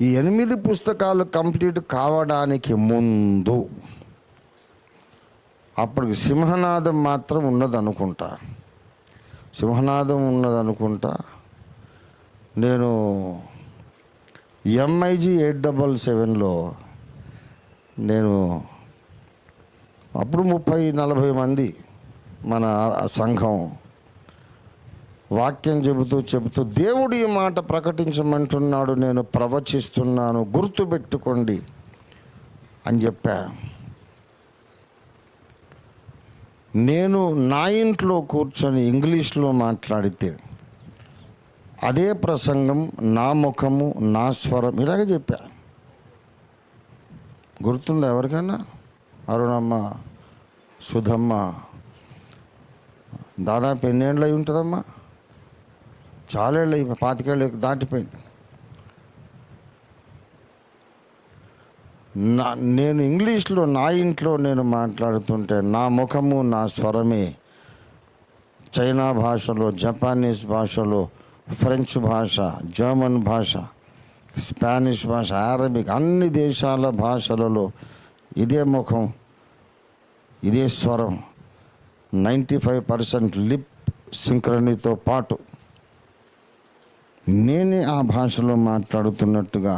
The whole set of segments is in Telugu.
ఈ 8 పుస్తకాలు కంప్లీట్ కావడానికి ముందు అప్పటికి సింహనాదం మాత్రం ఉన్నదనుకుంటా. నేను MIG 877లో నేను అప్పుడు 30-40 మంది మన సంఘం వాక్యం చెబుతూ దేవుడు ఈ మాట ప్రకటించమంటున్నాడు, నేను ప్రవచిస్తున్నాను, గుర్తుపెట్టుకోండి అని చెప్పా. నేను నా ఇంట్లో కూర్చొని ఇంగ్లీష్లో మాట్లాడితే అదే ప్రసంగం, నా ముఖము, నా స్వరం ఇలాగే చెప్పా. గుర్తుందా ఎవరికైనా? అరుణమ్మ, సుధమ్మ, దాదాపు ఎన్నేళ్ళు అయి ఉంటుందమ్మా? చాలా ఏళ్ళు, 25 ఏళ్ళు దాటిపోయింది. నేను ఇంగ్లీష్లో నా ఇంట్లో నేను మాట్లాడుతుంటే నా ముఖము, నా స్వరమే చైనా భాషలో, జపానీస్ భాషలో, ఫ్రెంచ్ భాష, జర్మన్ భాష, స్పానిష్ భాష, అరబిక్, అన్ని దేశాల భాషలలో ఇదే ముఖం, ఇదే స్వరం, 95% లిప్ సింక్రనీతో పాటు నేనే ఆ భాషలో మాట్లాడుతున్నట్టుగా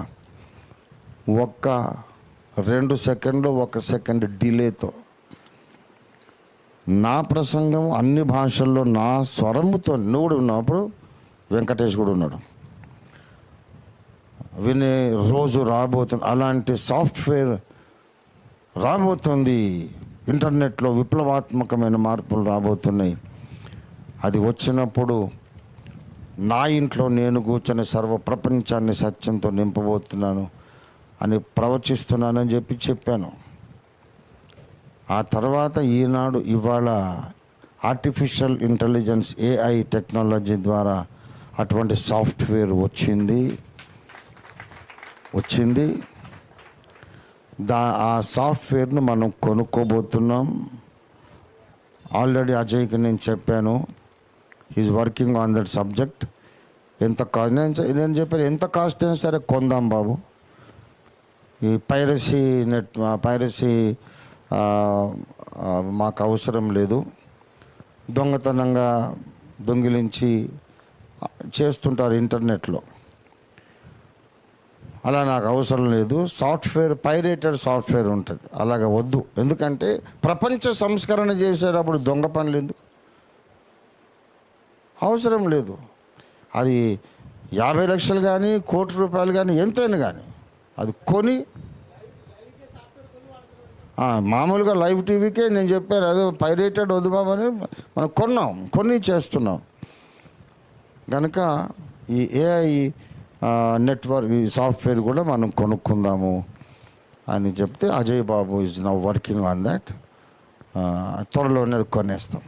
2 సెకండ్లు 1 సెకండ్ డిలేతో నా ప్రసంగం అన్ని భాషల్లో నా స్వరముతో. నువ్వు ఉన్నప్పుడు వెంకటేష్ కూడా ఉన్నాడు. వినే రోజు రాబోతుంది, అలాంటి సాఫ్ట్వేర్ రాబోతుంది. ఇంటర్నెట్లో విప్లవాత్మకమైన మార్పులు రాబోతున్నాయి. అది వచ్చినప్పుడు నా ఇంట్లో నేను కూర్చొని సర్వ ప్రపంచాన్ని సత్యంతో నింపబోతున్నాను అని ప్రవచిస్తున్నానని చెప్పాను. ఆ తర్వాత ఈనాడు ఇవాళ ఆర్టిఫిషియల్ ఇంటెలిజెన్స్, AI టెక్నాలజీ ద్వారా అటువంటి సాఫ్ట్వేర్ వచ్చింది. ఆ సాఫ్ట్వేర్ను మనం కొనుక్కోబోతున్నాం. ఆల్రెడీ అజయ్కి నేను చెప్పాను, is working on that subject. నేను చెప్పాను, ఎంత కాస్ట్ అయినా సరే కొందాం బాబు. ఈ పైరసీ మాకు అవసరం లేదు. దొంగతనంగా దొంగిలించి చేస్తుంటారు ఇంటర్నెట్లో, అలా నాకు అవసరం లేదు. సాఫ్ట్వేర్, పైరేటెడ్ సాఫ్ట్వేర్ ఉంటుంది, అలాగ వద్దు. ఎందుకంటే ప్రపంచ సంస్కరణ చేసేటప్పుడు దొంగ పనులు ఎందుకు? అవసరం లేదు. అది 50 లక్షలు కానీ, ₹1,00,00,000 కానీ, ఎంతైనా కానీ అది కొని, మామూలుగా లైవ్ టీవీకే నేను చెప్పాను, అదే పైరేటెడ్ వద్దు బాబు అని మనం కొన్ని చేస్తున్నాం. కనుక ఈ AI నెట్వర్క్, ఈ సాఫ్ట్వేర్ కూడా మనం కొనుక్కుందాము అని చెప్తే Ajay Babu is now working on that. త్వరలోనే కొనేస్తాం.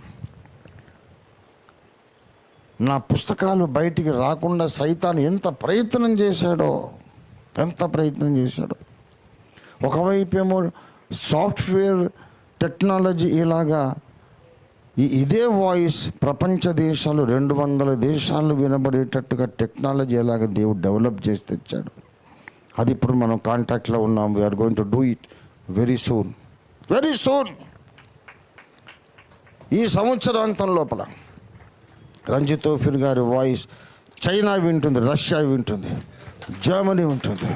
నా పుస్తకాలు బయటికి రాకుండా సైతాను ఎంత ప్రయత్నం చేశాడో. ఒకవైపేమో సాఫ్ట్వేర్ టెక్నాలజీ ఇలాగా ఇదే వాయిస్ ప్రపంచ దేశాలు 200 దేశాలు వినబడేటట్టుగా టెక్నాలజీ ఎలాగ దేవుడు డెవలప్ చేసి తెచ్చాడు. అది ఇప్పుడు మనం కాంటాక్ట్లో ఉన్నాం. We're going to do it very soon. ఈ సంవత్సరాంతం లోపల రంజిత్ తోఫీర్ గారి వాయిస్ చైనా వింటుంది, రష్యా వింటుంది, జర్మనీ ఉంటుంది.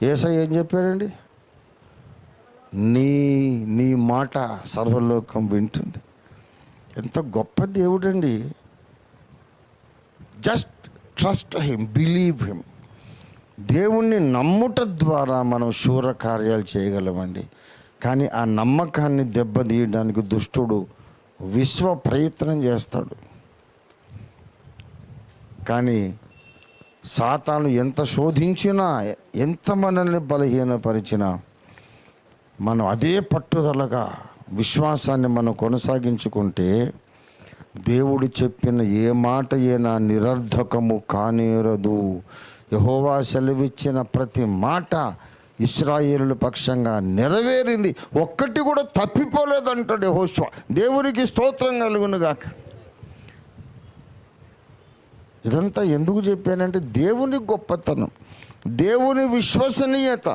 యేసయ్య ఏం చెప్పాడండి? నీ మాట సర్వలోకం వింటుంది. ఎంత గొప్ప దేవుడండి. Just trust him, believe him. దేవుణ్ణి నమ్ముట ద్వారా మనం శూర కార్యాలు చేయగలమండి. కానీ ఆ నమ్మకాన్ని దెబ్బతీయడానికి దుష్టుడు విశ్వ ప్రయత్నం చేస్తాడు. కానీ సాతాను ఎంత శోధించినా, ఎంత మనల్ని బలహీనపరిచినా, మనం అదే పట్టుదలగా విశ్వాసాన్ని మనం కొనసాగించుకుంటే దేవుడు చెప్పిన ఏ మాట అయినా నిరర్ధకము కానేరదు. యెహోవా సెలవిచ్చిన ప్రతి మాట ఇశ్రాయేలుల పక్షంగా నెరవేరింది, ఒక్కటి కూడా తప్పిపోలేదంటాడు యెహోషువ. దేవునికి స్తోత్రం కలుగును గాక. ఇదంతా ఎందుకు చెప్పానంటే దేవుని గొప్పతనం, దేవుని విశ్వసనీయత.